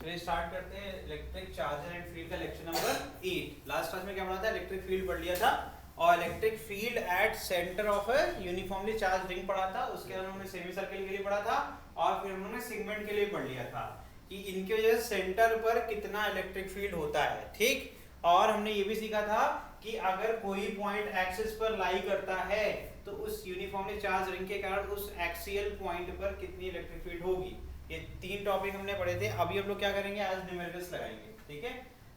चलिए स्टार्ट करते हैं इलेक्ट्रिक चार्जर एंड फील्ड का लेक्चर नंबर 8। लास्ट क्लास में क्या पढ़ा था? इलेक्ट्रिक फील्ड पढ़ लिया था और electric field at centre of A uniformly charge ring पढ़ा था। उसके बाद हमने सेमी सर्कल के लिए पढ़ा था और फिर हमने सेगमेंट के लिए पढ़ लिया था कि इनके वजह से सेंटर पर कितना इलेक्ट्रिक फील्ड होता है। ठीक, और हमने ये भी सीखा था कि अगर कोई पॉइंट एक्सिस पर लाई करता है तो उस यूनिफॉर्मली चार्ज रिंग के कारण उस एक्सियल पॉइंट पर कितनी इलेक्ट्रिक फील्ड होगी। ये 3 टॉपिक हमने पढ़े थे। अभी हम लोग क्या करेंगे? आज न्यूमेरिकल्स लगाएंगे। ठीक है,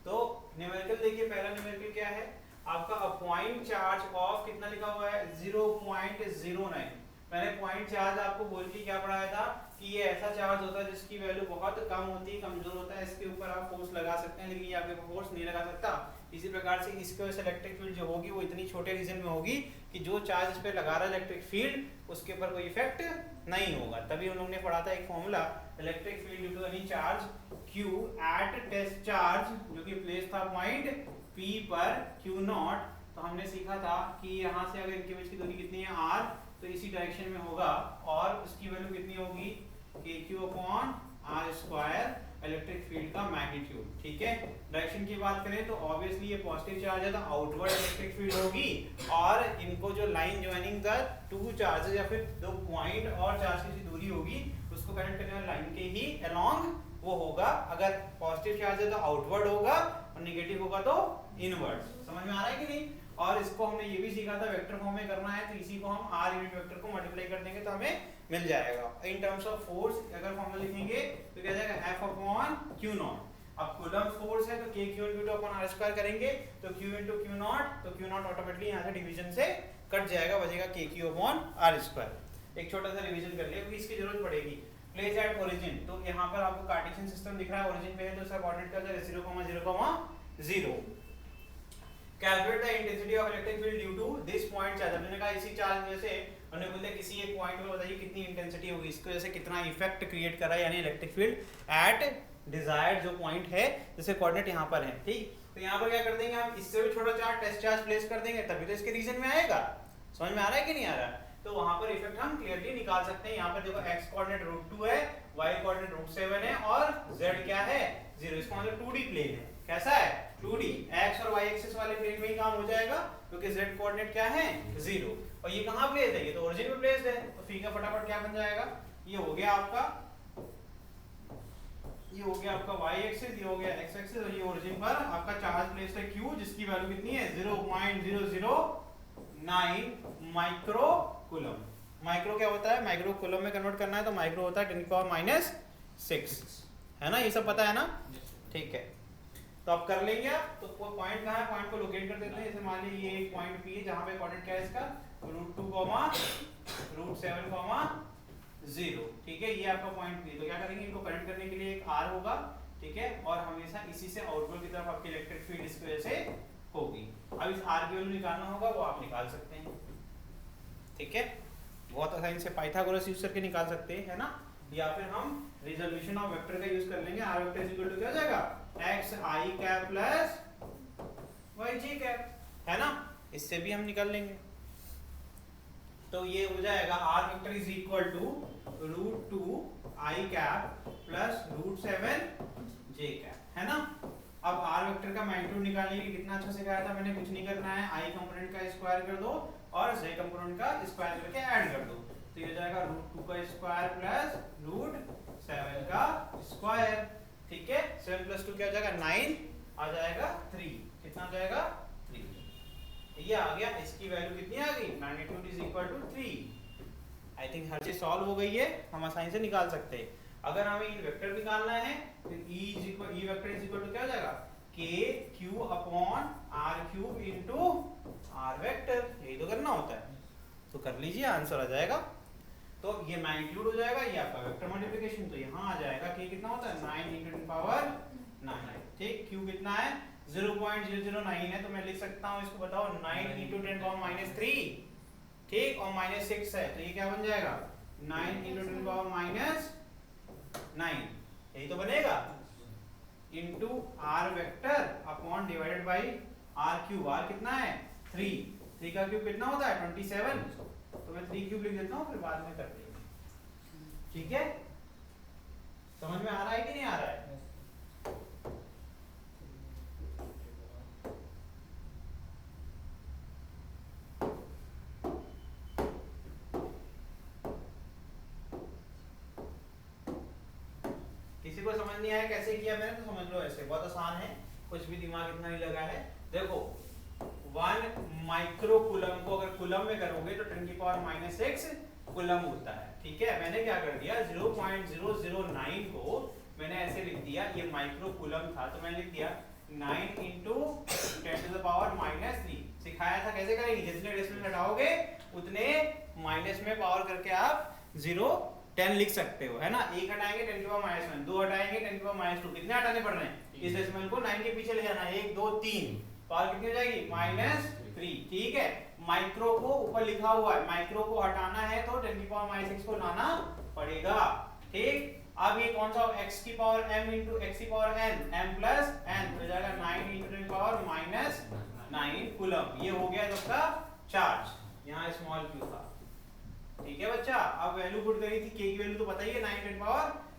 तो न्यूमेरिकल देखिए, पहला न्यूमेरिकल क्या है आपका? अ पॉइंट चार्ज ऑफ कितना लिखा हुआ है? 0.09। मैंने पॉइंट चार्ज आपको बोल के क्या पढ़ाया था कि ये ऐसा चार्ज होता है जिसकी वैल्यू बहुत कम होती है, कमजोर होता है। इसके ऊपर आप फोर्स लगा सकते हैं लेकिन ये आपके फोर्स नहीं लगा सकता। इसी प्रकार से इसके वजह से इलेक्ट्रिक फील्ड जो होगी वो इतनी छोटे रीजन में होगी कि जो चार्ज इस पे लगा रहा है इलेक्ट्रिक फील्ड उसके ऊपर कोई इफेक्ट नहीं होगा। तभी हम लोग ने पढ़ा था एक formula, electric field due to any charge Q at test charge, जो कि प्लेस था पॉइंट P पर Q0। तो हमने सीखा था कि यहाँ से अगर इनके बीच की दूरी कितनी है R, तो इसी डायरेक्शन में होगा और उसकी वैल्यू कितनी होगी? KQ/R² इलेक्ट्रिक फील्ड का मैग्नीट्यूड। ठीक है, डायरेक्शन की बात करें तो ऑब्वियसली ये पॉजिटिव चार्ज है तो आउटवर्ड इलेक्ट्रिक फील्ड होगी और इनको जो line joining the two charges या फिर दो पॉइंट और चार्ज की दूरी होगी उसको कनेक्ट करने वाली लाइन के ही अलोंग वो होगा। अगर पॉजिटिव चार्ज है तो आउटवर्ड होगा और नेगेटिव होगा तो इनवर्ड। समझ में आ रहा है कि नहीं? और इसको हमने ये भी सीखा था वेक्टर फॉर्म में करना है तो इसी को हम r यूनिट वेक्टर को मल्टीप्लाई कर देंगे तो हमें मिल जाएगा। इन टर्म्स ऑफ फोर्स अगर फॉर्मूला लिखेंगे तो क्या जाएगा? F/Q0। अब कूलम फोर्स है तो KQ/R² करेंगे तो Q/Q0, तो Q0 ऑटोमेटिकली यहाँ से डिवीजन से कट जाएगा, बचेगा KQ/R²। एक छोटा सा रिवीजन कर लिया क्योंकि इसकी जरूरत पड़ेगी। प्लेस एट ओरिजिन, तो यहाँ पर आपको कार्टेशियन सिस्टम दिख रहा है, ओरिजिन पे है तो इसका कोऑर्डिनेट क्या जाएगा? 0,0,0। Calculate the intensity of electric field due to this point charge. हमने कहा इसी चार्ज वजह से हमने बोलते हैं किसी एक पॉइंट में बताइए कितनी इंटेंसिटी होगी, इसकी वजह से कितना इफेक्ट क्रिएट कर रहा है, यानी इलेक्ट्रिक फील्ड एट डिजायर्ड जो पॉइंट है जैसे कोऑर्डिनेट यहाँ पर है। ठीक, तो यहाँ पर क्या कर देंगे हम? इससे भी छोटा चार्ज टेस्ट चार्ज प्लेस कर देंगे तभी तो इसके रीजन में आएगा। समझ में आ रहा है कि नहीं आ रहा? तो वहां पर इफेक्ट हम क्लियरली निकाल सकते हैं। यहाँ पर देखो x कोऑर्डिनेट √2 है, y कोऑर्डिनेट √7 है और z क्या है? 0। इसका मतलब 2D प्लेन है। कैसा है? 2D। x और y एक्सिस वाले प्लेन में ही काम हो जाएगा क्योंकि z कोऑर्डिनेट क्या है? 0। और ये कहाँ प्लेस्ड है? ये तो ओरिजिन पे प्लेस्ड है। तो फी का फटाफट क्या बन जाएगा? ये हो गया आपका y एक्सिस, ये हो गया x एक्सिस और ये ओरिजिन पर आपका चार्ज प्लेस्ड है q, जिसकी वैल्यू कितनी है? 0.009 माइक्रो कूलम। माइक्रो क्या होता है? माइक्रो कूलम में कन्वर्ट करना है तो माइक्रो होता है 10⁻⁶, है ना? ये सब पता है ना? ठीक है, तो अब कर लेंगे आप। तो पॉइंट कहाँ है? पॉइंट को लोकेट कर देते हैं। जैसे मान लीजिए ये एक पॉइंट P है जहाँ पे कोऑर्डिनेट क्या है इसका? √2, √7, 0। ठीक है, ये आपका पॉइंट P। तो क्या करेंगे? इनको कनेक्ट करने के लिए एक R होगा। ठीक है, और हमेशा इसी से आउटवर्ड की तरफ आपकी इलेक्ट्रिक फील्ड इसकी वजह से होगी। अब इस R की वैल्यू निकालना होगा, वो आप निकाल सकते हैं। ठीक है, बहुत आसानी से पाइथागोरस यूज करके निकाल सकते हैं, है ना? या फिर हम रिजोल्यूशन ऑफ वेक्टर का यूज कर लेंगे। r वेक्टर इक्वल टू क्या हो जाएगा? xi प्लस yj, है ना? इससे भी हम निकाल लेंगे। तो ये हो जाएगा r vector is equal to √2i plus √7j, है ना? अब r वेक्टर का मैग्नीट्यूड निकालने के लिए कितना अच्छा सिखाया था मैंने, कुछ नहीं करना है, i कंपोनेंट का स्क्वायर कर दो और j कंपोनेंट का स्क्वायर करके ऐड कर दो। तो ये हो जाएगा √2 का स्क्वायर प्लस √7 का स्क्वायर। ठीक है, 7 + 2 क्या हो जाएगा? 9 आ जाएगा 3। कितना आ जाएगा? 3। ये आ गया। इसकी वैल्यू कितनी आ गई? Magnitude is equal to 3। I think हर चीज सॉल्व हो गई है, हम आसानी से निकाल सकते हैं। अगर हमें इन वेक्टर निकालना है तो E vector is equal to क्या हो जाएगा? KQ/R³ into R vector. यही तो करना होता है, तो कर लीजिए, आंसर आ जाएगा। तो ये मैग्नीट्यूड हो जाएगा, ये आपका वेक्टर मल्टीप्लिकेशन। तो यहाँ आ जाएगा कि कितना होता है? 9 × 10⁻⁹। ठीक, Q कितना है? 0.009 है तो मैं लिख सकता हूँ इसको, बताओ, 9 × 10⁻³ ठीक, और -6 है तो ये क्या बन जाएगा? 9 × 10⁻⁹, यही तो बनेगा, into R vector upon divided by R³। R कितना है? 3 का क्यूब कितना होता है? 27। तो मैं 3 क्यूब लिख देता हूँ, फिर बाद में कर देंगे। ठीक है, समझ में आ रहा है कि नहीं आ रहा है? को समझ नहीं आया कैसे किया मैंने तो समझ लो ऐसे, बहुत आसान है, कुछ भी दिमाग इतना नहीं लगा है। देखो 1 माइक्रो कूलम को अगर कूलम में करोगे तो 10⁻⁻6 कूलम होता है, ठीक है। मैंने क्या कर दिया 0.009 को मैंने ऐसे लिख दिया, ये माइक्रो कूलम था तो मैंने लिख दिया 9 × 10⁻³ सिखाया था कैसे करेंगे, जितने डेसिमल हटाओगे उतने माइनस में पावर करके आप 0 10 लिख सकते हो, है ना। 1 हटाएंगे 10⁻⁻1, 2 हटाएंगे 10⁻², कितने हटाने पड़ रहे हैं, इस डेसिमल को 9 के पीछे ले जाना, 1 2 3, पावर कितनी हो जाएगी -3, ठीक है। माइक्रो को ऊपर लिखा हुआ है, माइक्रो को हटाना है तो 10⁻⁻6 को लाना पड़ेगा, ठीक। अब ये कौन सा x की पावर m × x की power n, m plus n हो जाएगा 9 × 10⁻⁹ कूलम। ये हो गया सबका चार्ज, यहाँ स्मॉल q था, ठीक है बच्चा। अब वैल्यू पुट करी थी, k की वैल्यू तो पता ही है 9 ×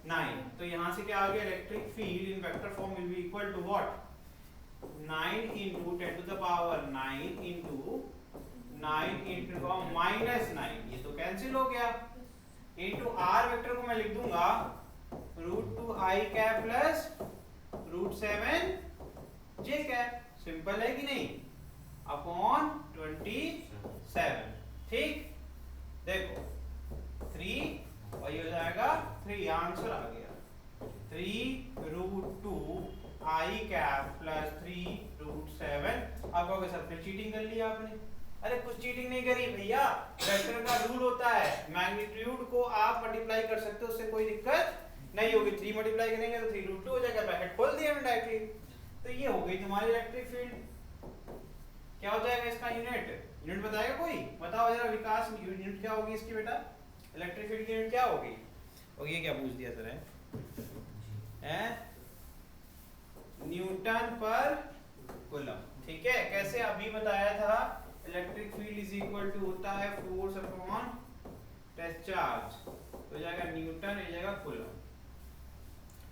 10⁹, तो यहाँ से क्या आ गया, electric field in vector form will be equal to what, 9 × 10⁻⁹ (9 × 9), ये तो कैंसिल हो गया। इनटू r वेक्टर को मैं लिख दूंगा √2i cap plus √7j cap, simple है कि नहीं, अपॉन 27, ठीक। देखो 3 और ये हो जाएगा 3, आंसर आ गया 3√2i कैप प्लस 3√7। अब कहोगे सर फिर चीटिंग कर लिया आपने, अरे कुछ चीटिंग नहीं करी भैया, वेक्टर का रूल होता है मैग्नीट्यूड को आप मल्टीप्लाई कर सकते हो, उससे कोई दिक्कत नहीं होगी। 3 मल्टीप्लाई करेंगे तो 3√2 हो जाएगा, ब्रैकेट खोल दिया मैंने डायरेक्टली, तो ये हो गई तुम्हारी इलेक्ट्रिक फील्ड। क्या हो जाएगा इसका यूनिट बताएगा कोई, बताओ जरा विकास, यूनिट क्या होगी इसकी बेटा, इलेक्ट्रिक फील्ड की यूनिट क्या होगी। और ये क्या पूछ दिया सर है न्यूटन पर कूलम, ठीक है। कैसे अभी बताया था, electric field is equal to होता है फोर्स अपॉन टेस्ट चार्ज, तो जाएगा न्यूटन, ये जाएगा कूलम,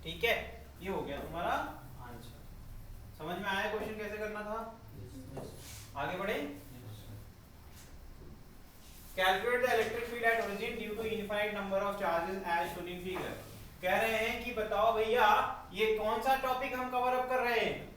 ठीक है। ये हो गया तुम्हारा आंसर। समझ में आया क्वेश्चन कैसे करना था, आगे बढ़े। Calculate the electric field at origin due to infinite number of charges as shown in figure. कह रहे हैं कि बताओ भैया ये कौन सा टॉपिक हम कवर अप कर रहे हैं,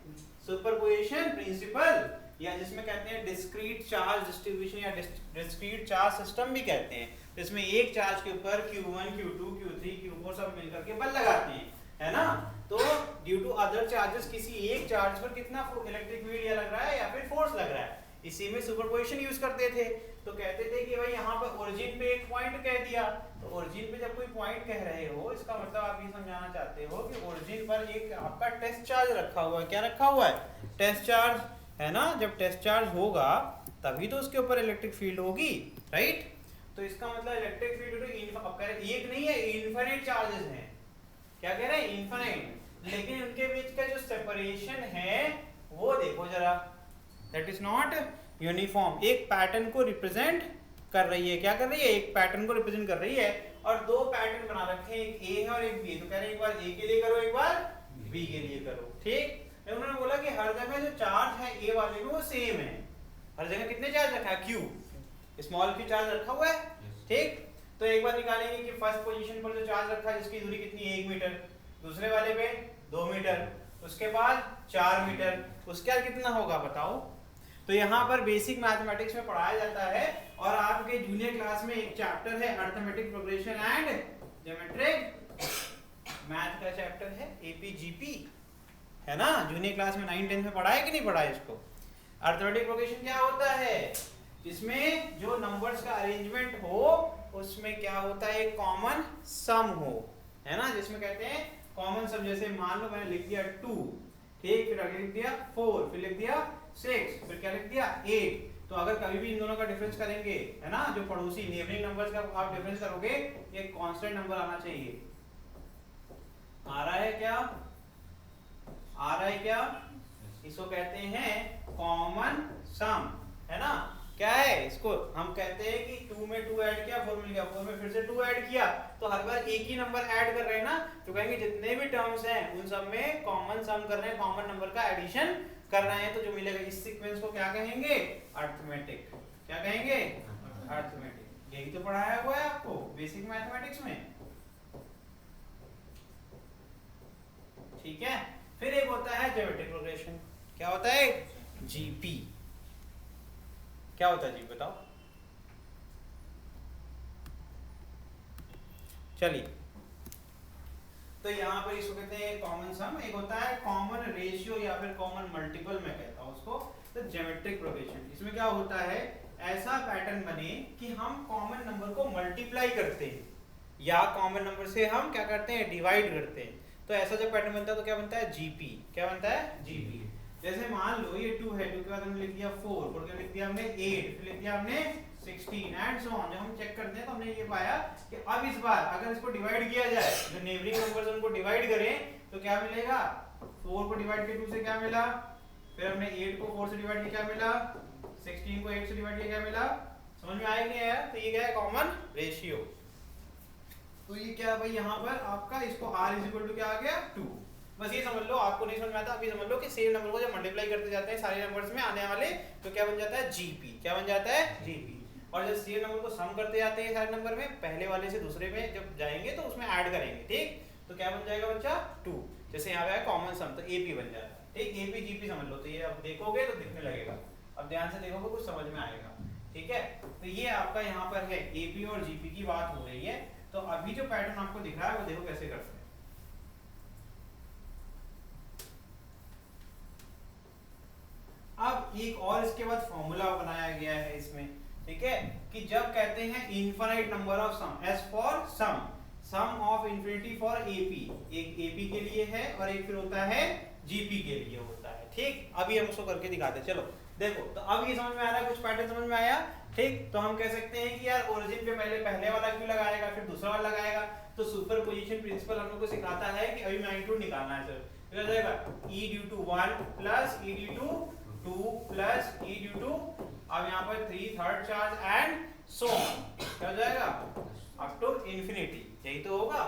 सुपरपोजिशन प्रिंसिपल, या जिसमें कहते हैं डिस्क्रीट चार्ज डिस्ट्रीब्यूशन या डिस्क्रीट चार्ज सिस्टम भी कहते हैं, जिसमें एक चार्ज के ऊपर Q1 Q2 Q3 Q4 सब मिलकर के बल लगाते हैं, है ना। तो ड्यू टू अदर चार्जेस किसी एक चार्ज पर कितना इलेक्ट्रिक फील्ड या लग रहा है या फिर फोर्स लग रहा है, इसी में सुपरपोजिशन यूज करते थे। तो कहते थे कि भाई यहाँ पर ओरिजिन पे एक पॉइंट कह दिया, तो ओरिजिन पे जब कोई पॉइंट कह रहे हो, इसका मतलब आप ये समझाना चाहते हो कि ओरिजिन पर एक आपका टेस्ट चार्ज रखा हुआ है, क्या रखा हुआ है, टेस्ट चार्ज, है ना। जब टेस्ट चार्ज होगा तभी तो उसके ऊपर इलेक्ट्रिक फील्ड होगी, राइट। तो इसका मतलब इलेक्ट्रिक फील्ड एक नहीं है, इनफिनिट चार्जेस हैं, क्या कह रहे हैं, इनफिनिट, लेकिन उनके बीच का जो सेपरेशन है वो देखो जरा, दैट इज नॉट यूनिफॉर्म, एक पैटर्न को रिप्रेजेंट कर रही है, क्या कर रही है, एक पैटर्न को रिप्रेजेंट कर रही है, और दो पैटर्न बना रखे हैं, एक ए है और एक बी है, तो कह रहे हैं एक बार ए के लिए करो एक बार बी के लिए करो, ठीक। उन्होंने बोला कि हर जगह जो चार्ज है ए वाले में वो सेम है, हर जगह कितने चार्ज रखा है, क्यू, स्मॉल क्यू चार्ज रखा हुआ है, ठीक। तो एक बार निकालेंगे कि फर्स्ट पोजीशन पर जो चार्ज रखा है जिसकी दूरी कितनी है 1 मीटर, दूसरे वाले पे 2 मीटर, उसके बाद 4 मीटर, उसके बाद कितना होगा बताओ। तो यहाँ पर बेसिक मैथमेटिक्स में पढ़ाया जाता है, और आपके जूनियर क्लास में एक चैप्टर है arithmetic progression and geometric math का चैप्टर है एपीजीपी, है ना। जूनियर क्लास में 9 10 में पढ़ा है कि नहीं पढ़ा है इसको। अरिथमेटिक प्रोग्रेशन क्या होता है, जिसमें जो नंबर्स का अरेंजमेंट हो उसमें क्या होता है, एक कॉमन सम हो, है ना, जिसमें कहते हैं कॉमन सम। जैसे मान लो मैंने लिख दिया 2, ठीक, फिर आगे लिख दिया 4, फिर लिख दिया 6, फिर क्या लिख दिया 8, तो अगर कभी भी इन दोनों का डिफरेंस करेंगे, है ना, जो पड़ोसी नेबरिंग नंबर्स का आप डिफरेंस करोगे, एक कांस्टेंट नंबर आना चाहिए। आ रहा है क्या, आ रहा है क्या, इसको कहते हैं कॉमन सम, है ना। क्या है, इसको हम कहते हैं कि 2 में 2 ऐड किया 4 मिल गया, 4 में फिर से 2 ऐड किया, तो हर बार एक ही नंबर ऐड कर रहे हैं ना, तो कहेंगे जितने भी टर्म्स हैं उन सब में कॉमन सम कर रहे हैं, कॉमन नंबर का एडिशन कर रहे हैं, तो जो मिलेगा इस सीक्वेंस को क्या कहेंगे, अरिथमेटिक, क्या कहेंगे, अरिथमेटिक। यही तो पढ़ाया हुआ है आपको बेसिक मैथमेटिक्स में। ठीक है। फिर एक होता है ज्योमेट्रिक प्रोग्रेशन। क्या होता है? जीपी। क्या होता है जी, बताओ। चलिए, तो यहाँ पर इसको कहते हैं कॉमन सम, एक होता है कॉमन रेशियो या फिर कॉमन मल्टीपल, मैं कहता हूँ उसको। तो ज्योमेट्रिक प्रोग्रेशन, इसमें क्या होता है, ऐसा पैटर्न बने कि हम कॉमन नंबर को मल्टीप्लाई करते हैं या कॉमन नंबर से हम क्या करते हैं, डिवाइड करते हैं। तो ऐसा जब पैटर्न बनता है तो क्या बनता है, जीपी। क्या बनता है? जीपी। जैसे मान लो ये 2 है, 2 के बाद हमने लिख दिया 4, 4 के लिख दिया हमने 8, फिर लिख दिया हमने 16 एंड सो ऑन। जब हम चेक करते हैं तो हमने ये पाया कि अब इस बार अगर इसको डिवाइड किया जाए, जो नेबरिंग नंबर्स उनको डिवाइड करें तो क्या मिलेगा, 4 को डिवाइड किया 2 से क्या मिला, फिर हमने 8 को 4 से डिवाइड किया क्या मिला, 16 को 8 से डिवाइड किया क्या मिला। समझ में आया कि नहीं आया? तो ये क्या है, कॉमन रेशियो। तो ये क्या भाई, यहाँ पर आपका इसको r इक्वल टू क्या आ गया, 2। बस ये समझ लो, आपको नहीं समझ में आता अभी समझ लो कि सेम नंबर को जब मल्टीप्लाई करते जाते हैं सारे नंबर्स में आने वाले, तो क्या बन जाता है, जीपी। क्या बन जाता है, जीपी। और जब सेम नंबर को सम करते जाते हैं सारे नंबर में, पहले वाले से दूसरे में जब जाएंगे तो उसमें ऐड करेंगे, ठीक। तो क्या बन जाएगा बच्चा, 2। जैसे यहाँ पे है कॉमन सम, तो एपी बन जाता है, ठीक। एपी जीपी समझ लो। तो ये अब देखोगे तो दिखने लगेगा, अब ध्यान से देखोगे कुछ समझ में आएगा, ठीक है। तो ये आपका यहाँ पर है एपी और जीपी की बात हो रही है। तो अभी जो पैटर्न आपको दिख रहा है वो देखो कैसे करते हैं। अब एक और इसके बाद फॉर्मूला बनाया गया है इसमें, ठीक है, कि जब कहते हैं infinite number of sum, S for sum, sum of infinity for AP, एक एपी के लिए है और एक फिर होता है जीपी के लिए होता है, ठीक। अभी हम उसको करके दिखाते हैं, चलो देखो। तो अब ये समझ में आ रहा है, कुछ पैटर्न समझ में आया, ठीक। तो हम कह सकते हैं कि यार ओरिजिन पे पहले वाला क्यों लगाएगा, फिर दूसरा वाला लगाएगा। तो सुपरपोजिशन प्रिंसिपल हम लोग को सिखाता है कि अभी मैग्नीट्यूड निकालना है सर, तो हो जाएगा e due to 1 plus e due to 2 plus e due to, अब यहाँ पर 3 third charge and so on. क्या हो जाएगा, अप टू इंफिनिटी। यही तो होगा।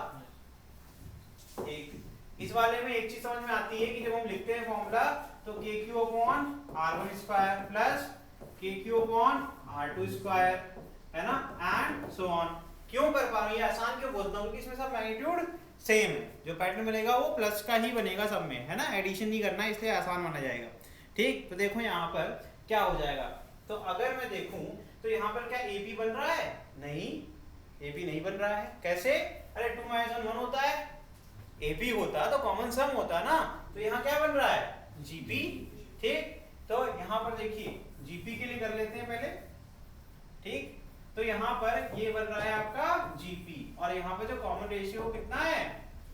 एक इस वाले में एक चीज समझ में आती है कि जब हम लिखते हैं फॉर्मूला तो kq upon r1 square plus kq upon r2 square, है ना, एंड सो ऑन। क्यों कर पा रहे हैं, ये आसान क्यों बोलता हूं, क्योंकि इसमें सब मैग्नीट्यूड सेम है। जो पैटर्न मिलेगा वो प्लस का ही बनेगा सब में, है ना, एडिशन नहीं करना है, इसलिए आसान माना जाएगा, ठीक। तो देखो यहाँ पर क्या हो जाएगा। तो अगर मैं देखूं तो यहाँ पर क्या एपी बन रहा है, नहीं, एपी नहीं बन रहा है। कैसे, अरे 2 - 1 1 होता है, एपी होता तो कॉमन सम होता ना। तो यहाँ क्या बन रहा है, जीपी, ठीक। तो यहाँ पर देखिए जीपी के लिए कर लेते हैं पहले, ठीक। तो यहाँ पर ये बन रहा है आपका जीपी, और यहाँ पर जो कॉमन रेशियो कितना है,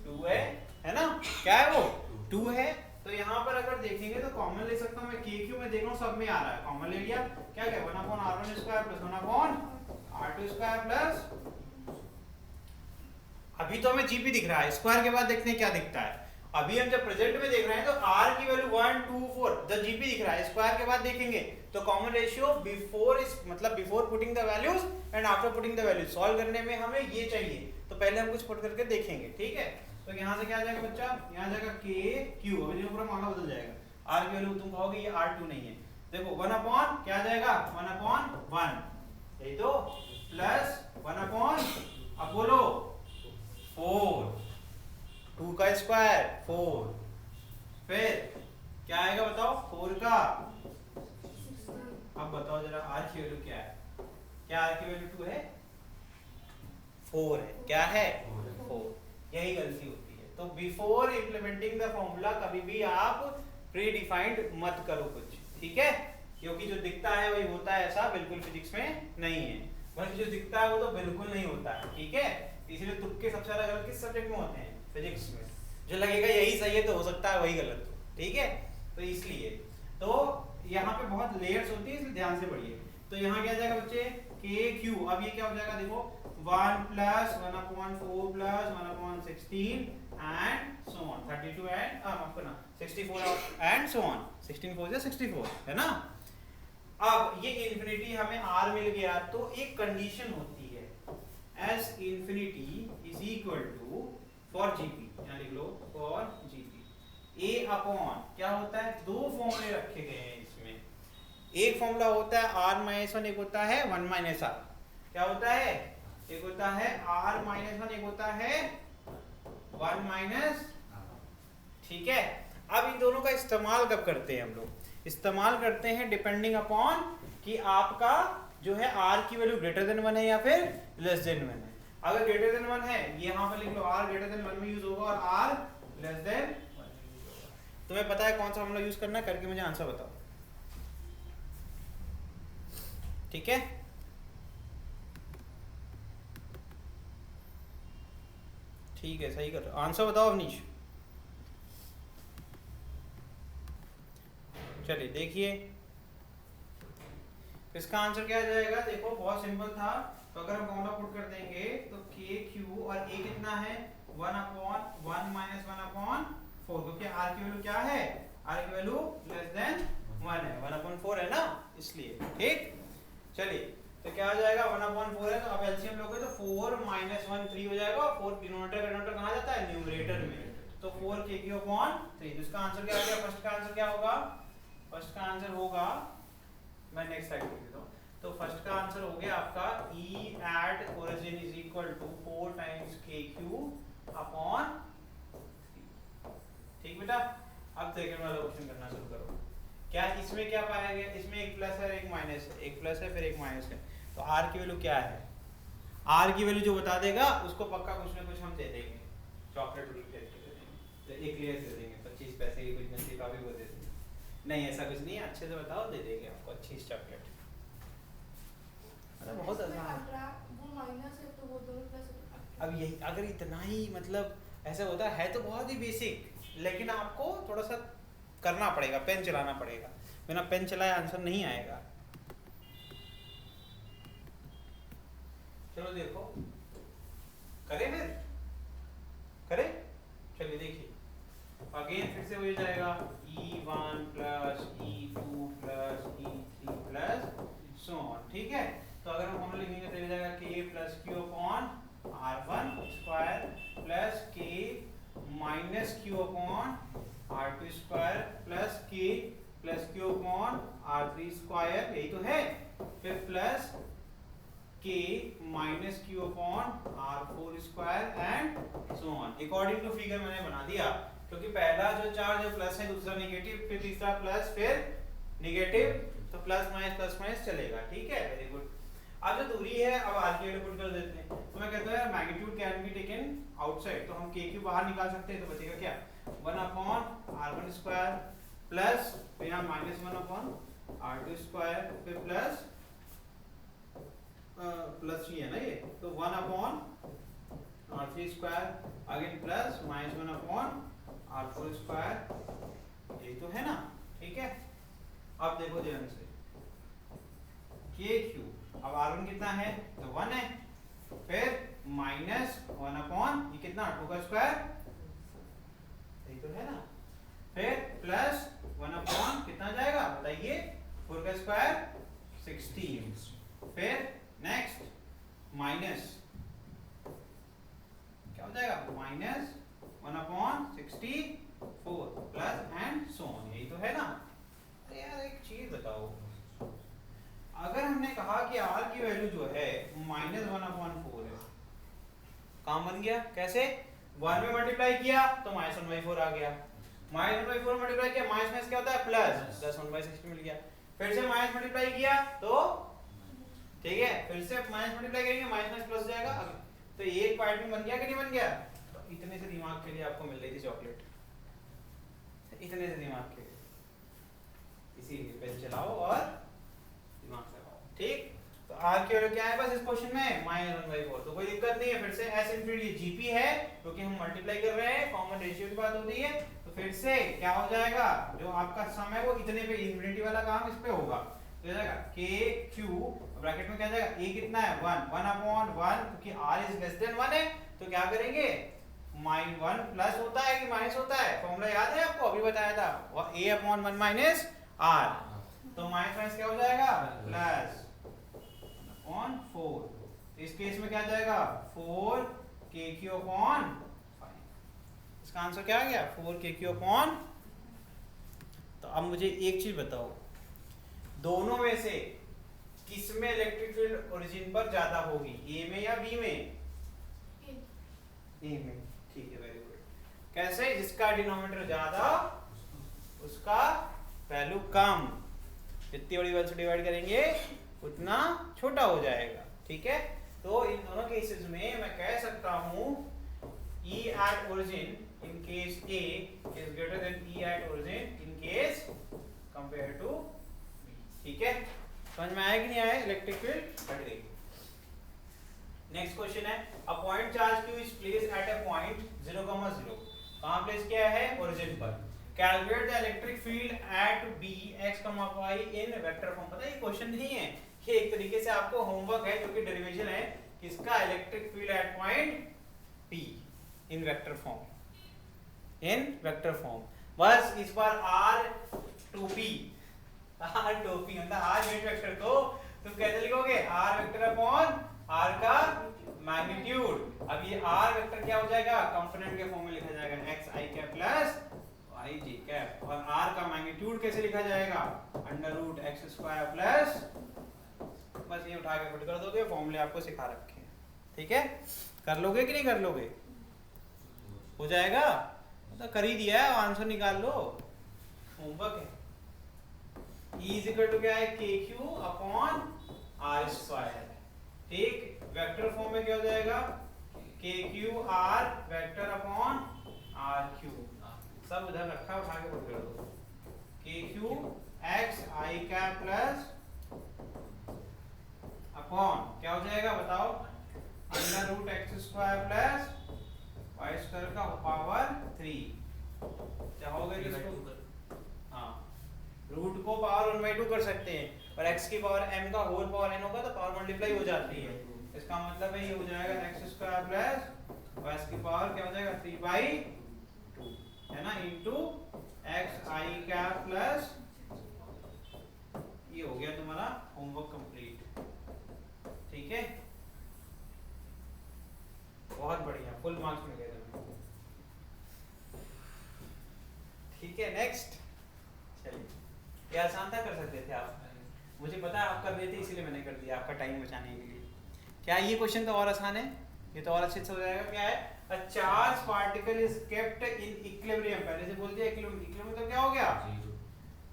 2 है ना, क्या है वो, 2 है। तो यहाँ पर अगर देखेंगे तो कॉमन ले सकता हूँ मैं, KQ में देख रहा हूँ सब में आ रहा है, कॉमन ले लिया, क्या क्या 1 upon r1 square plus 1 upon r2 square plus, अभी तो हमें जीपी दिख रहा है, स्क्वायर के बाद देखते हैं क्या दिखता है। अभी हम जब प्रेजेंट में देख रहे हैं तो r की वैल्यू 1 2 4, जब जीपी दिख रहा है, स्क्वायर के बाद देखेंगे तो कॉमन रेशियो बिफोर इस मतलब before putting the values and after putting the values, solve करने में हमें ये चाहिए। तो पहले हम कुछ पुट करके देखेंगे, ठीक है। तो यहाँ से क्या आ जाएगा बच्चा, यहाँ जाएगा KQ, अभी जो पूरा मामला बदल जाएगा। r की वैल्यू तुम कहोगे ये r2 नहीं है, देखो 1 अपॉन क्या आ जाएगा, 1 अपॉन 1, यही तो, प्लस 1 अपॉन, अब बोलो 4, 2 का स्क्वायर 4, फिर क्या आएगा बताओ, 4 का, अब बताओ जरा r की वैल्यू क्या है, क्या r की वैल्यू 2 है, 4 है, क्या है 4। यही गलती होती है। तो बिफोर इंप्लीमेंटिंग द फॉर्मूला कभी भी आप प्री डिफाइंड मत करो कुछ, ठीक है, क्योंकि जो दिखता है वही होता है, ऐसा बिल्कुल फिजिक्स में नहीं है। बल्कि जो दिखता है वो तो बिल्कुल नहीं होता है, ठीक है। इसलिए तुक्के सबसे ज्यादा गलत किस सब्जेक्ट में होते हैं, फिजिक्स में। जो लगेगा यही सही है तो हो सकता है वही गलत हो, ठीक है। तो इसलिए तो यहाँ पे बहुत लेयर्स होती है, इसलिए ध्यान से पढ़िए। तो यहाँ क्या जाएगा बच्चे, KQ, अब ये क्या हो जाएगा देखो, 1 plus 1 upon 4 plus 1 upon 16 and so on, 32 and माफ करना 64 एंड सो ऑन, 16 4 से 64, है ना। अब ये इंफिनिटी हमें r मिल गया, तो एक कंडीशन होती है, s infinity is equal to for GP, यहाँ लिख लो फॉर जीपी, a अपॉन क्या होता है, दो फॉर्मूले रखे गए हैं इसमें। एक फॉर्मूला होता है r-1, एक होता है 1 - r। क्या होता है, एक होता है r-1, एक होता है 1 - ठीक है। अब इन दोनों का इस्तेमाल कब करते हैं हम लोग? इस्तेमाल करते हैं डिपेंडिंग अपॉन कि आपका जो है आर की वैल्यू ग्रेटर देन 1 है या फिर लेस देन 1 है। अगर ग्रेटर देन 1 है, ये यहाँ पर लिख लो आर ग्रेटर देन 1 में यूज होगा, और आर लेस देन 1 में यूज होगा। तुम्हें पता है कौन सा फॉर्मूला यूज करना है? करके मुझे आंसर बताओ, ठीक है। ठीक है, सही कर रहे हो। आंसर बताओ अवनीश। चलिए देखिए इसका आंसर क्या आ जाएगा। देखो बहुत सिंपल था, तो अगर हम फॉर्मूला पुट कर देंगे तो के क्यू और ए कितना है 1/1 माइनस 1/4, क्योंकि आर की वैल्यू क्या है, आर की वैल्यू लेस देन 1 है, 1/4 है ना, इसलिए। ठीक, चलिए तो क्या आ जाएगा 1/4 है, तो अब एलसीएम लोगे तो 4 - 1 3 हो जाएगा, 4 डिनोमिनेटर डिनोमिनेटर कहाँ जाता है, न्यूमरेटर में, तो 4 के क्यू अपॉन 3। इसका आंसर क्या आ गया? फर्स्ट का आंसर क्या होगा? फर्स्ट का आंसर होगा, मैं नेक्स्ट स्लाइड लिख देता हूं, तो फर्स्ट का आंसर हो गया आपका E at origin is equal to 4 times KQ upon 3। ठीक बेटा, अब सेकंड वाला क्वेश्चन करना शुरू करो। क्या इसमें क्या पाया गया? इसमें एक प्लस है एक माइनस है, एक प्लस है फिर एक माइनस है, तो R की वैल्यू क्या है? R की वैल्यू जो बता देगा उसको पक्का कुछ ना कुछ हम दे देंगे, चॉकलेट दे देंगे, एक लेयर दे देंगे, 25 पैसे की कुछ नसीब का भी वो दे देंगे। नहीं ऐसा कुछ नहीं है, अच्छे से बताओ, दे देंगे आपको अच्छी चॉकलेट। बहुत वो माइनस है तो वो दोनों प्लस है। अब यही अगर इतना ही मतलब ऐसा होता है तो बहुत ही बेसिक, लेकिन आपको थोड़ा सा करना पड़ेगा, पेन चलाना पड़ेगा, बिना पेन चलाए आंसर नहीं आएगा। चलो देखो, करें फिर, करें, चलिए देखिए अगेन फिर से हो जाएगा E1 plus E2 plus E3 plus so on. ठीक है, तो अगर हम फॉर्मूला लिखेंगे तो हो जाएगा K plus Q upon R1 square plus K minus Q upon R2 square plus K plus Q upon R3 square, यही तो है, फिर plus K minus Q upon R4 square and so on. According to figure मैंने बना दिया, क्योंकि पहला जो चार्ज है प्लस है, दूसरा नेगेटिव, फिर तीसरा प्लस, फिर नेगेटिव, तो प्लस माइनस चलेगा। ठीक है, वेरी गुड। अब जो दूरी है अब आर की वैल्यू पुट कर देते हैं, तो मैं कहता है magnitude can be taken outside, तो हम के क्यू बाहर निकाल सकते हैं, तो बचेगा क्या 1/R1 स्क्वायर प्लस फिर यहाँ -1/R2 स्क्वायर फिर प्लस प्लस ही है ना ये, तो 1/R3 square again plus -1/R4 square, ये तो है ना। ठीक है, अब देखो ध्यान से के क्यू, अब R1 कितना है तो 1 है, फिर -1/, ये कितना 2 का स्क्वायर, यही तो है ना, फिर प्लस 1/, कितना जाएगा बताइए 4 का स्क्वायर 16, फिर नेक्स्ट माइनस क्या हो जाएगा -1/64 प्लस एंड सो ऑन, यही तो है ना। अरे यार एक चीज बताओ, अगर हमने कहा कि R की वैल्यू जो है -1/4 है, काम बन गया कैसे, 1 में मल्टीप्लाई किया तो -1/4 आ गया, -1/4 मल्टीप्लाई किया माइनस क्या होता है प्लस 1/60 मिल गया, फिर से माइनस मल्टीप्लाई किया तो ठीक है, फिर से माइनस मल्टीप्लाई करेंगे माइनस प्लस जाएगा, तो एक पार्ट में बन गया कि नहीं बन गया। तो इतने से दिमाग के लिए आपको मिल रही थी चॉकलेट, इतने से दिमाग के लिए, इसीलिए पेन चलाओ और दिमाग लगाओ। ठीक, तो आर की वैल्यू क्या है बस इस क्वेश्चन में -1/4, तो कोई दिक्कत नहीं है। फिर से s इनफिनिटी जीपी है क्योंकि हम मल्टीप्लाई कर रहे हैं, कॉमन रेशियो की बात होती है, तो फिर से क्या हो जाएगा, जो आपका सम है वो इतने पे, इनफिनिटी वाला काम इस पे होगा, तो जाएगा के क्यू ब्रैकेट में क्या जाएगा, a कितना है 1/1, क्योंकि r इज लेस देन 1 है, तो क्या करेंगे -1 प्लस होता है कि माइनस होता है, फॉर्मूला याद है आपको, अभी बताया था, a/1 माइनस r, तो माइनस क्या हो जाएगा प्लस 1/4, इस केस में क्या जाएगा 4 kq अपॉन 5, इसका आंसर क्या आ गया 4 kq अपॉन। तो अब मुझे एक चीज बताओ, दोनों में से किस में इलेक्ट्रिक फील्ड ओरिजिन पर ज्यादा होगी, ए में या बी में, ए में। ठीक है, वेरी गुड। कैसे? जिसका डिनोमिनेटर ज्यादा उसका वैल्यू कम, जितनी बड़ी वैल्यू से डिवाइड करेंगे उतना छोटा हो जाएगा, ठीक है। तो इन दोनों केसेस में मैं कह सकता हूं E at origin in case A is greater than E at origin in case compared to B, ठीक है। समझ में आया कि नहीं आया? इलेक्ट्रिक फील्ड बढ़ गई। नेक्स्ट क्वेश्चन है, a point charge q is placed at a point 0, 0, कहां प्लेस किया है? ओरिजिन पर। Calculate the electric field eight b x, y in vector form. पता है ये क्वेश्चन नहीं है, ये एक तरीके से आपको होमवर्क है, जो कि डेरिवेशन है किसका? Electric field eight point p इन वेक्टर फॉर्म, इन वेक्टर फॉर्म। बस इस बार r टू p, मतलब r यूनिट वेक्टर को तुम कैसे लिखोगे? r वेक्टर अपॉन r का मैग्नीट्यूड। अब ये r वेक्टर क्या हो जाएगा? कंपोनेंट के फॉर्म में लिखा जाएगा x i cap plus y j cap, और r का मैग्नीट्यूड कैसे लिखा जाएगा? Under root x square plus, बस ये उठा के पुट कर दोगे, फॉर्मूले आपको सिखा रखे हैं, ठीक है। कर लोगे कि नहीं कर लोगे? हो जाएगा, तो कर ही दिया है, आंसर निकाल लो, होमवर्क है। E इज इक्वल टू क्या है? KQ अपॉन R स्क्वायर, ठीक। वेक्टर फॉर्म में क्या हो जाएगा? KQR वेक्टर अपॉन RQ, सब उधर रखा, उठा के पुट कर दो। KQ x i cap plus upon क्या हो जाएगा बताओ? Under root x square plus y square का पावर 3, क्या हो गया? इसको हाँ, रूट को पावर 1/2 कर सकते हैं, और x की पावर m का होल पावर n होगा तो पावर मल्टीप्लाई हो जाती है। इसका मतलब है ये हो जाएगा x स्क्वायर प्लस y की पावर क्या हो जाएगा? 3/2, है ना, into x i cap plus, ये हो गया तुम्हारा होमवर्क कंप्लीट, ठीक है। बहुत बढ़िया, फुल मार्क्स मिल गए तुम्हें, ठीक है। नेक्स्ट, चलिए, ये आसान था, कर सकते थे आप, मुझे पता है आप कर रहे थे, इसीलिए मैंने कर दिया आपका टाइम बचाने के लिए। क्या ये क्वेश्चन तो और आसान है, ये तो और अच्छे से हो जाएगा। क्या है? A charge particle is kept in equilibrium, पहले से बोल दिया इक्विलिब्रियम मतलब क्या हो गया?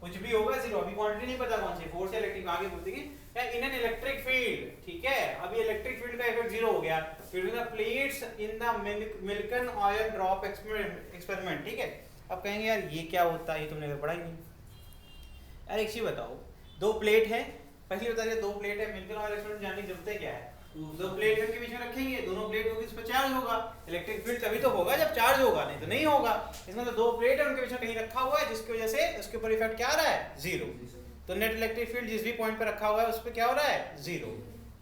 कुछ भी होगा, जीरो। अभी क्वांटिटी नहीं पता कौन सी, फोर्स या इलेक्ट्रिक, आगे बोल देंगे इन एन इलेक्ट्रिक फील्ड, ठीक है। अभी इलेक्ट्रिक फील्ड का इफेक्ट जीरो हो गया between the plates in the Millikan oil drop experiment, ठीक है। अब कहेंगे यार ये क्या होता है, ये तुमने पढ़ा ही नहीं। यार एक चीज बताओ, दो प्लेट है, पहली बता रही है, दो प्लेट है, मिल्कन ऑयल एक्सपेरिमेंट जानने की जरूरत है क्या है? दो प्लेट के बीच में रखेंगे, दोनों प्लेट होगी, इस पर चार्ज होगा, इलेक्ट्रिक फील्ड तभी तो होगा जब चार्ज होगा, नहीं तो नहीं होगा। इसमें तो दो प्लेट है, उनके बीच में कहीं रखा हुआ है, जिसकी वजह से उसके ऊपर इफेक्ट क्या आ रहा है? जीरो। तो नेट इलेक्ट्रिक फील्ड जिस भी पॉइंट पे रखा हुआ है उस पे क्या हो रहा है? जीरो।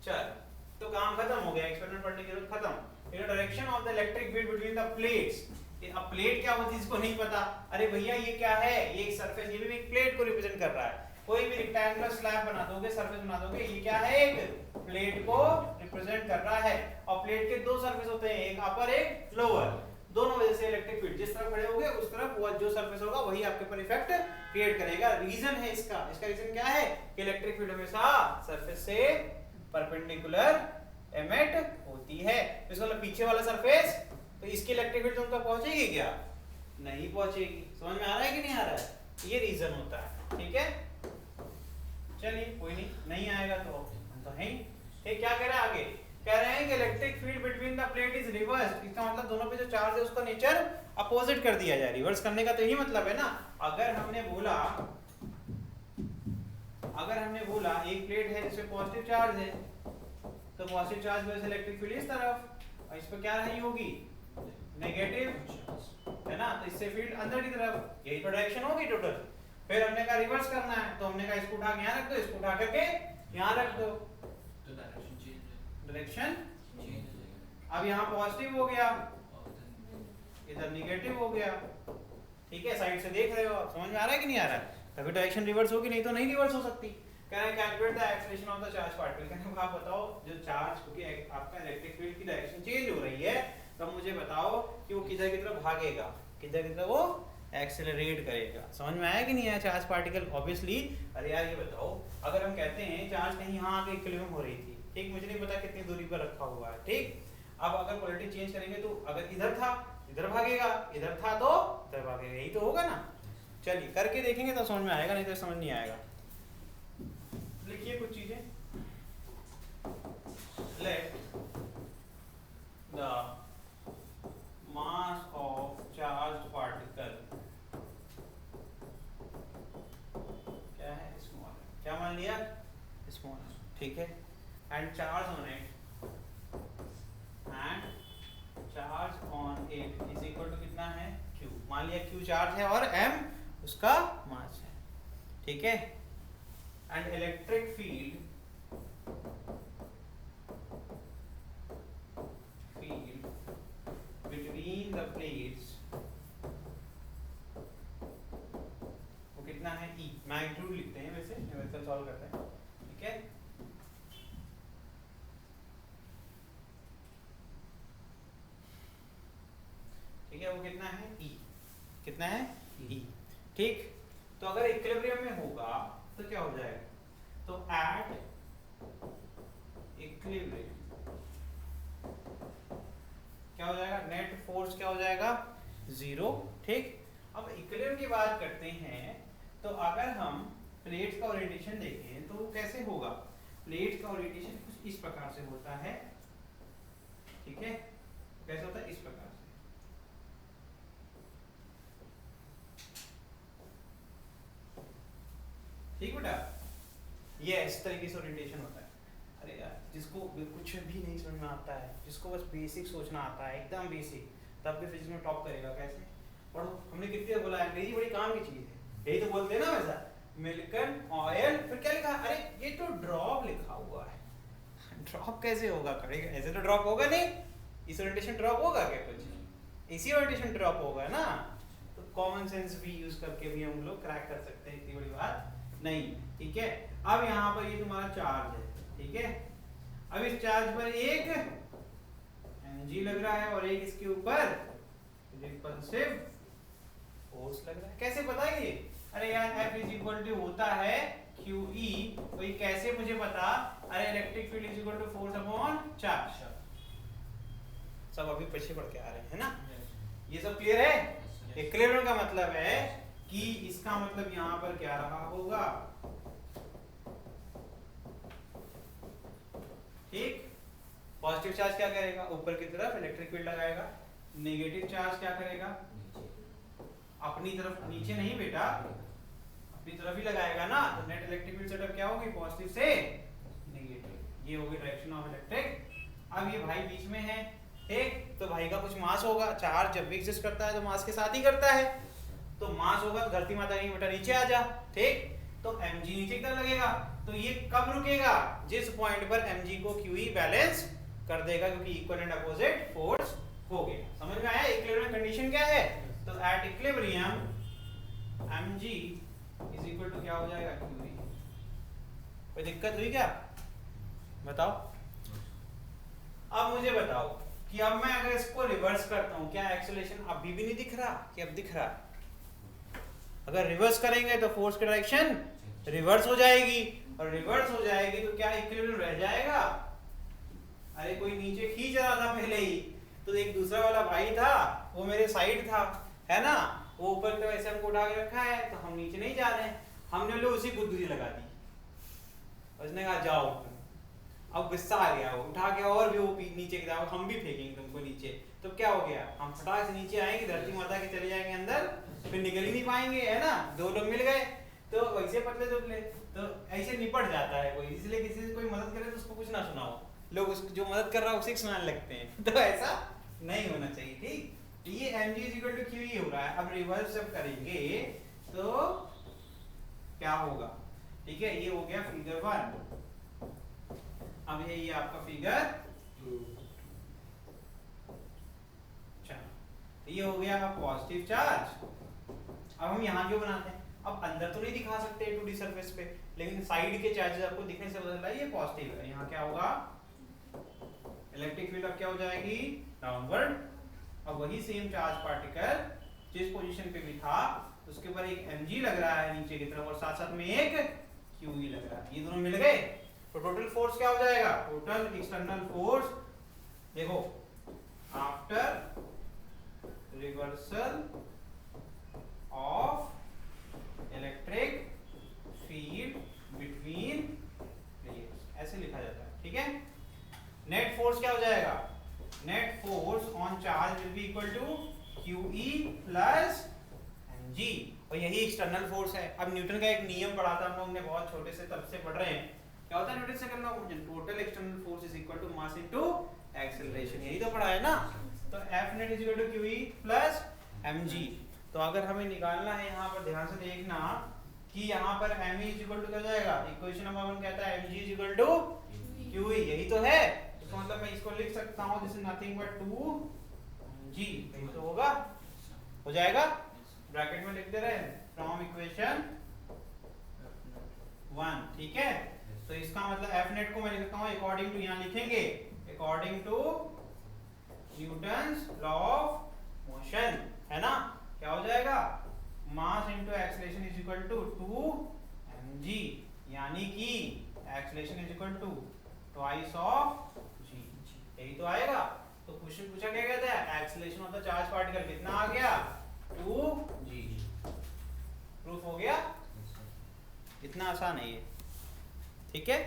चल, तो काम खत्म हो गया, एक्सपेरिमेंट पढ़ने की जरूरत खत्म। इन direction of the electric field between the plates, अब प्लेट क्या होती है इसको नहीं पता, अरे भैया ये क्या है? ये एक सरफेस, ये भी एक प्लेट को रिप्रेजेंट कर रहा है। कोई भी रेक्टेंगुलर स्लैब बना दोगे, सरफेस बना दोगे, ये क्या है? एक प्लेट को रिप्रेजेंट कर रहा है, और प्लेट के दो सरफेस होते हैं, एक अपर एक लोअर, दोनों वजह से इलेक्ट्रिक फील्ड जिस तरफ खड़े होगे उस तरफ वो जो सरफेस होगा वही आपके ऊपर इफेक्ट क्रिएट करेगा। रीजन है इसका रीजन क्या है कि इलेक्ट्रिक फील्ड हमेशा सरफेस से परपेंडिकुलर एमिट होती है। इसका मतलब पीछे वाला सरफेस, तो इसकी इलेक्ट्रिक फील्ड तुम तक पहुंचेगी क्या? नहीं पहुंचेगी। समझ में आ रहा है कि नहीं आ रहा है? ये रीजन होता है, ठीक है। चलिए कोई नहीं आएगा तो हम तो हैं। ठीक, क्या कह रहा है आगे? कह रहे हैं कि electric field between the plate is reverse. इसका मतलब दोनों पे जो चार्ज है उसका नेचर अपोजिट कर दिया जाए। रिवर्स करने का तो यही मतलब है ना। अगर हमने बोला एक प्लेट है जिसमें पॉजिटिव चार्ज है, तो पॉजिटिव चार्ज वजह से इलेक्ट्रिक फील्ड इस तरफ, और इस पर क्या रही होगी? नेगेटिव, है ना। तो इससे फील्ड अंदर की तरफ, यही तो डायरेक्शन होगी टोटल। फिर हमने कहा रिवर्स करना है, तो हमने कहा इसको उठा के यहाँ रख दो, इसको उठा करके यहाँ रख दो, तो डायरेक्शन अब यहाँ पॉजिटिव हो गया, इधर नेगेटिव हो गया। ठीक है, साइड से देख रहे हो आप, समझ में आ रहा है कि नहीं आ रहा है? तभी डायरेक्शन रिवर्स होगी, नहीं तो नहीं रिवर्स हो सकती। कह रहे हैं calculate the acceleration of the charge particle. कहते हैं आप बताओ जो चार्ज, क्योंकि आपका इलेक्ट्रिक फील्ड की डायरेक्शन चेंज हो रही है, तो मुझे बताओ कि वो किधर की तरफ भागेगा, किधर की तरफ वो एक्सेलरेट करेगा। समझ में आया कि नहीं आया? Charge particle obviously. अरे यार ये बताओ, अगर हम कहते हैं चार्ज कहीं यहाँ आके इक्विलिब्रियम हो रही थी, ठीक, मुझे नहीं पता कितनी दूरी पर रखा हुआ है, ठीक। अब अगर पोलैरिटी चेंज करेंगे तो अगर इधर था इधर भागेगा, इधर था तो इधर भागेगा, यही तो होगा ना। चलिए करके देखेंगे तो समझ में आएगा, नहीं तो समझ नहीं आएगा। लिखिए कुछ चीजें। Let the mass of charge particle, क्या है, स्मॉल, क्या मान लिया, स्मॉल, ठीक है, and charge on it, and charge on it is equal to कितना है, q, मान लिया q चार्ज है और m उसका मास है, ठीक है। And electric field between the plates वो कितना है, E, मैग्नीट्यूड लिखते हैं वैसे, न्यूमेरिकल सॉल्व करते हैं, ठीक है। ठीक है, वो कितना है, E, कितना है, E, ठीक। तो अगर इक्विलिब्रियम में होगा तो क्या हो जाएगा, तो एट इक्विलिब्रियम क्या हो जाएगा, नेट फोर्स क्या हो जाएगा, 0, ठीक। अब इक्विलिब्रियम की बात करते हैं, तो अगर हम प्लेट्स का ओरिएंटेशन देखें तो वो कैसे होगा, प्लेट्स का ओरिएंटेशन कुछ इस प्रकार से होता है, ठीक है, कैसे होता है, इस प्रकार से, ठीक बेटा, ये इस तरीके से ओरिएंटेशन होता है। अरे यार, जिसको कुछ भी नहीं समझ में आता है, जिसको बस बेसिक सोचना आता है, एकदम बेसिक, तब भी फिजिक्स में टॉप करेगा। कैसे पढ़ो, हमने कितनी बार बोला है, अंग्रेजी बड़ी काम की चीज है, यही तो बोलते हैं ना वैसा, मिल्कन ऑयल, फिर क्या लिखा, अरे ये तो ड्रॉप लिखा हुआ है, ड्रॉप कैसे होगा, करेगा ऐसे तो ड्रॉप होगा नहीं, इस ओरिएंटेशन ड्रॉप होगा क्या, कुछ इसी ओरिएंटेशन ड्रॉप होगा ना। तो कॉमन सेंस भी यूज करके भी हम लोग क्रैक कर सकते हैं, इतनी बड़ी बात नहीं, ठीक है। अब यहाँ पर ये तुम्हारा चार्ज है, ठीक है, अब इस चार्ज पर एक mg लग रहा है और एक इसके ऊपर रिपल्सिव फोर्स लग रहा है। कैसे पता ये, अरे यार F इज इक्वल टू होता है QE, तो ये कैसे मुझे पता, अरे electric field is equal to force upon charge, सब अभी पीछे पढ़ के आ रहे हैं ना, ये सब क्लियर है। इक्विलिब्रियम का मतलब है कि इसका मतलब यहाँ पर क्या रहा होगा, ठीक, पॉजिटिव चार्ज क्या करेगा, ऊपर की तरफ इलेक्ट्रिक फील्ड लगाएगा, नेगेटिव चार्ज क्या करेगा, अपनी तरफ, नीचे नहीं बेटा, अपनी तरफ ही लगाएगा ना, तो नेट इलेक्ट्रिक फील्ड सेटअप क्या होगी, पॉजिटिव से नेगेटिव, ये होगी डायरेक्शन ऑफ इलेक्ट्रिक। अब ये भाई बीच में है, ठीक, तो भाई का कुछ मास होगा, चार्ज जब भी एग्जिस्ट करता है तो मास के साथ ही करता है, तो मास होगा तो धरती माता की बेटा नीचे आ जा, ठीक, तो mg नीचे की तरफ लगेगा, तो ये कब रुकेगा, जिस पॉइंट पर mg को QE बैलेंस कर देगा, क्योंकि इक्वल एंड अपोजिट फोर्स हो गया। समझ में आया, इक्विलिब्रियम कंडीशन क्या है, तो at equilibrium mg is equal to क्या हो जाएगा, QE। कोई दिक्कत हुई क्या, बताओ। अब मुझे बताओ कि अब मैं अगर इसको रिवर्स करता हूं, क्या एक्सेलरेशन अभी भी नहीं दिख रहा, कि अब दिख रहा है, अगर रिवर्स करेंगे तो फोर्स की डायरेक्शन रिवर्स हो जाएगी, और रिवर्स हो जाएगी तो क्या इक्विलिब्रियम रह जाएगा, अरे कोई नीचे खींच रहा था पहले ही, तो एक दूसरा वाला भाई था, वो मेरे साइड था, है ना, वो ऊपर तो ऐसे हमको उठा के रखा है, तो हम नीचे नहीं जा रहे हैं, हमने लोग उसी गुद्दुरी लगा दी, उसने कहा जाओ, अब गुस्सा आ गया, वो उठा के और भी वो नीचे की तरफ, हम भी फेंकेंगे तुमको नीचे, तो क्या हो गया, हम फटाक से नीचे आएंगे, धरती माता के चले जाएंगे अंदर, फिर निकल ही नहीं पाएंगे, है ना, दो लोग मिल गए, तो वैसे पतले दुबले, तो ऐसे निपट जाता है कोई, इसलिए किसी से कोई मदद करे तो उसको कुछ ना सुनाओ, लोग उसको जो मदद कर रहा है उसे सुनाने लगते हैं, तो ऐसा नहीं होना चाहिए, ठीक। ये mg is equal to QE हो रहा है, अब रिवर्स जब करेंगे तो क्या होगा, ठीक है, ये हो गया फिगर 1, अब ये आपका फिगर 2, ये हो गया पॉजिटिव चार्ज। अब हम यहाँ क्यों बनाते हैं, अब अंदर तो नहीं दिखा सकते 2D सरफेस पे, लेकिन साइड के चार्जेस आपको दिखने से पता चला ये पॉजिटिव है, यहाँ क्या होगा, इलेक्ट्रिक फील्ड अब क्या हो जाएगी, डाउनवर्ड। अब वही सेम चार्ज पार्टिकल जिस पोजीशन पे भी था उसके ऊपर एक mg लग रहा है नीचे की तरफ, और साथ साथ में एक QE लग रहा है, ये दोनों मिल गए, तो टोटल फोर्स क्या हो जाएगा, टोटल एक्सटर्नल फोर्स, देखो after reversal of electric field between plates, ऐसे लिखा जाता है, ठीक है। नेट फोर्स क्या हो जाएगा, net force on charge will be equal to QE plus mg, और यही एक्सटर्नल फोर्स है। अब न्यूटन का एक नियम पढ़ा था हम लोग ने, बहुत छोटे से तब से पढ़ रहे हैं, क्या होता है न्यूटन से करना, total external force is equal to mass into acceleration, यही तो पढ़ा है ना। तो F net is equal to QE plus mg। तो अगर हमें निकालना है, यहाँ पर ध्यान से देखना कि यहाँ पर me इज इक्वल टू क्या हो जाएगा, इक्वेशन नंबर 1 कहता है mg is equal to QE, यही तो है। तो मतलब मैं इसको लिख सकता हूँ, this is nothing but 2g, यही तो होगा, हो जाएगा। ब्रैकेट में लिख दे रहे हैं फ्रॉम इक्वेशन 1, ठीक है। तो इसका मतलब F net को मैं लिखता हूँ अकॉर्डिंग टू, यहाँ लिखेंगे according to Newton's law of motion, है ना। क्या हो जाएगा, mass into acceleration is equal to 2mg, यानी कि acceleration is equal to twice of g, यही तो आएगा। तो क्वेश्चन पूछा क्या गया था, acceleration of the charge particle कितना आ गया, 2g। प्रूफ हो गया, इतना आसान है ये, ठीक है।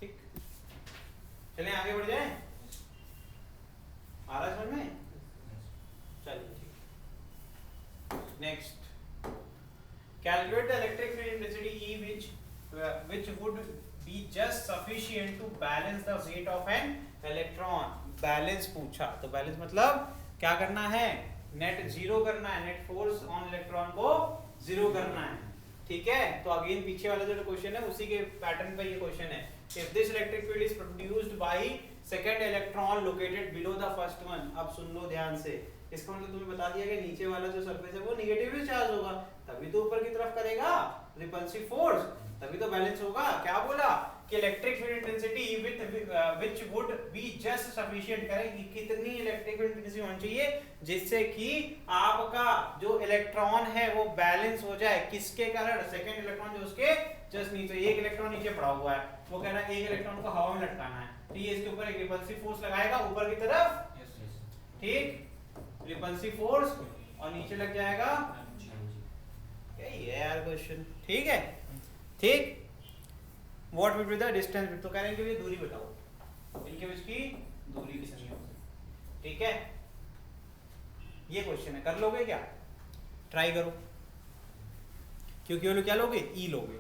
ठीक, चलें आगे बढ़ जाएं, आ रहा है समझ में, चलिए ठीक। Next, calculate the electric field intensity E which would be just sufficient to balance the weight of an electron। Balance पूछा, तो बैलेंस मतलब क्या करना है, नेट जीरो करना है, नेट फोर्स ऑन इलेक्ट्रॉन को जीरो करना है, ठीक है। तो अगेन पीछे वाला जो क्वेश्चन है उसी के पैटर्न पे ये क्वेश्चन है, if this electric field is produced by second electron located below the first one. अब सुन लो ध्यान से, इसका मतलब तुम्हें बता दिया कि नीचे वाला जो सरफेस है वो नेगेटिवली चार्ज होगा, तभी तो ऊपर की तरफ करेगा रिपल्सिव फोर्स, तभी तो बैलेंस होगा। क्या बोला कि electric field intensity which would be just sufficient, करें कितनी इलेक्ट्रिक फील्ड इंटेंसिटी होनी चाहिए जिससे कि आपका जो इलेक्ट्रॉन है वो बैलेंस हो जाए, किसके कारण, सेकंड इलेक्ट्रॉन जो उसके जस्ट नीचे, एक इलेक्ट्रॉन नीचे पड़ा हुआ है, वो कह रहा है एक इलेक्ट्रॉन को हवा में लटकाना है, तो ये इसके ऊपर एक रिपल्सिव फोर्स लगाएगा ऊपर की तरफ, ठीक, रिपल्सिव फोर्स, और नीचे लग जाएगा, यही है यार क्वेश्चन, ठीक है, ठीक। What will be the distance, तो कह रहे हैं कि ये दूरी बताओ, इनके बीच की दूरी कितनी होगी, ठीक है। ये क्वेश्चन है, कर लोगे क्या, ट्राई करो, क्योंकि वो लोग क्या लोगे, ई लोगे,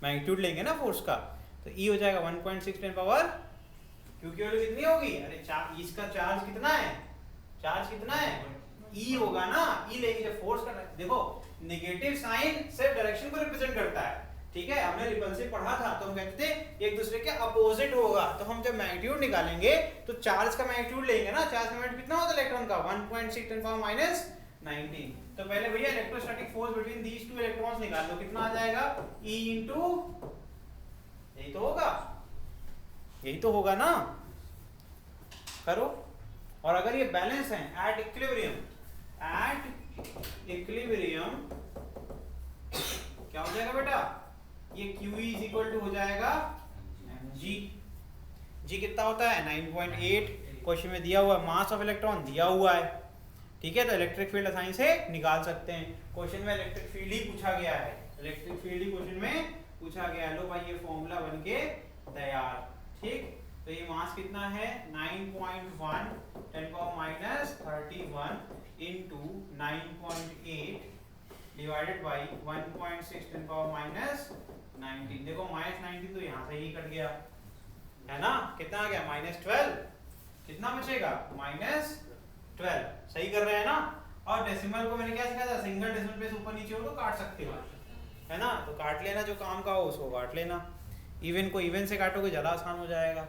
मैग्नीट्यूड लेंगे ना फोर्स का, तो ई हो जाएगा 1.6 10 पावर, क्योंकि वो लोग कितनी होगी, अरे इसका चार्ज कितना है, चार्ज कितना है, ई होगा ना, ई लेके जब फोर्स का, देखो नेगेटिव साइन सिर्फ डायरेक्शन को रिप्रेजेंट करता है, ठीक है। हमने रिपल्सिव पढ़ा था तो हम कहते थे एक दूसरे के अपोजिट होगा, तो हम जब मैग्नीट्यूड निकालेंगे तो चार्ज का मैग्नीट्यूड लेंगे ना, चार्ज का मैग्नीट्यूड कितना होता है इलेक्ट्रॉन का, 1.6 10 पावर माइनस 19। तो पहले भैया electrostatic force between these two electrons निकाल लो, कितना आ जाएगा, E इनटू, यही तो होगा, यही तो होगा ना, करो। और अगर ये बैलेंस है एट इक्विलिब्रियम, क्या हो जाएगा बेटा, ये QE इज इक्वल टू हो जाएगा mg, g कितना होता है 9.8, क्वेश्चन में दिया हुआ मास ऑफ इलेक्ट्रॉन दिया हुआ है, ठीक है। तो इलेक्ट्रिक फील्ड आसानी से निकाल सकते हैं, क्वेश्चन में इलेक्ट्रिक फील्ड ही पूछा गया है, इलेक्ट्रिक फील्ड ही क्वेश्चन में पूछा गया है। लो भाई ये फॉर्मूला बनके तैयार, ठीक। तो ये मास कितना है 9.1 10 power minus 31 into 9.8 divided by 1.6 10 power minus 19। देखो माइनस 19 तो यहाँ से ही कट गया, है ना, कितना आ गया -12, कितना बचेगा -12, सही कर रहे हैं ना। और डेसिमल को मैंने क्या सिखाया था, सिंगल डेसिमल प्लेस ऊपर नीचे हो तो काट सकते हो, है ना, तो काट लेना, जो काम का हो उसको काट लेना, इवन को इवन से काटोगे ज़्यादा आसान हो जाएगा।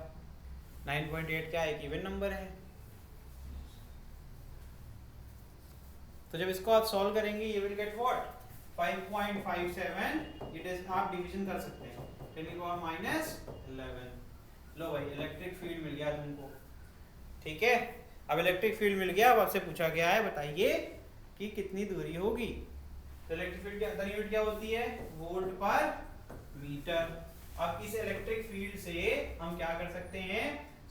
9.8 क्या एक इवन नंबर है, तो जब इसको आप सॉल्व करेंगे ये will get what 5.57, it is, आप डिवीजन कर सकते हैं 10 की पावर -11। लो भाई इलेक्ट्रिक फील्ड मिल गया तुमको, ठीक है। अब इलेक्ट्रिक फील्ड मिल गया, अब आपसे पूछा गया है बताइए कि कितनी दूरी होगी। तो इलेक्ट्रिक फील्ड की अंदर यूनिट क्या होती है, वोल्ट पर मीटर। अब इस इलेक्ट्रिक फील्ड से हम क्या कर सकते हैं,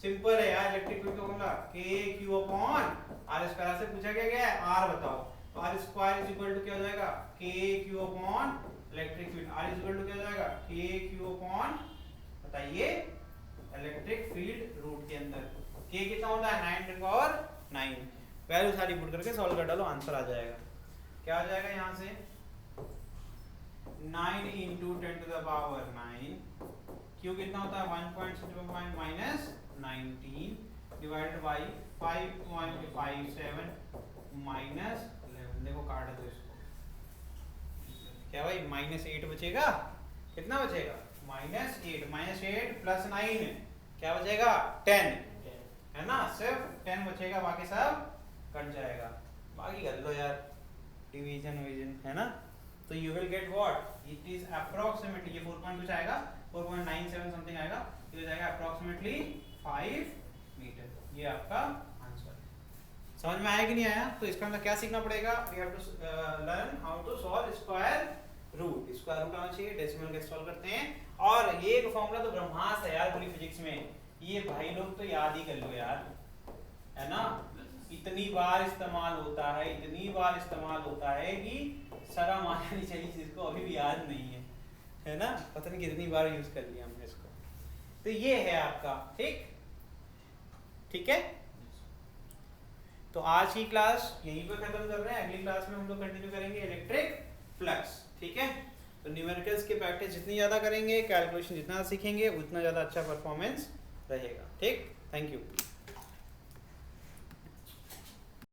सिंपल है यार इलेक्ट्रिक फील्ड का formula KQ upon R square से पूछा गया है R बताओ तो R square is equal to क्या हो जाएगा KQ upon electric field R is equal to क्या हो जाएगा KQ अपॉन बताइए इलेक्ट्रिक फील्ड रूट के अंदर K कितना होता है 9 10 पावर 9 वैल्यू सारी पुट करके सॉल्व कर डालो आंसर आ जाएगा क्या आ जाएगा यहाँ से 9 into 10 to the power 9 Q कितना होता है 1.6 minus 19 divided by 5.57 minus 11 देखो काट दो इसको क्या भाई -8 बचेगा कितना बचेगा -8 प्लस 9 क्या बचेगा 10 है ना सिर्फ 10 बचेगा बाकी सब कट जाएगा बाकी कर लो यार डिवीजन है ना तो you will get what it is approximately ये 4 पॉइंट कुछ आएगा 4.97 समथिंग आएगा ये जाएगा approximately 5 मीटर ये आपका आंसर समझ में आया कि नहीं आया तो इसका मतलब क्या सीखना पड़ेगा we have to learn how to solve square root square root आना चाहिए डेसिमल कैसे सॉल्व करते हैं और ये एक फॉर्मूला तो ब्रह्मास्त्र है यार पूरी फिजिक्स में ये भाई लोग तो याद ही कर लो यार है ना इतनी बार इस्तेमाल होता है कि शर्म आनी चाहिए जिसको अभी भी याद नहीं है ना पता नहीं कितनी बार यूज कर लिया हमने इसको तो ये है आपका ठीक है तो आज की क्लास यहीं पर खत्म कर रहे हैं अगली क्लास में हम लोग कंटिन्यू करेंगे इलेक्ट्रिक फ्लक्स ठीक है तो न्यूमेरिकल्स के प्रैक्टिस जितनी ज़्यादा करेंगे कैलकुलेशन जितना सीखेंगे उतना ज़्यादा अच्छा परफॉर्मेंस रहेगा ठीक थैंक यू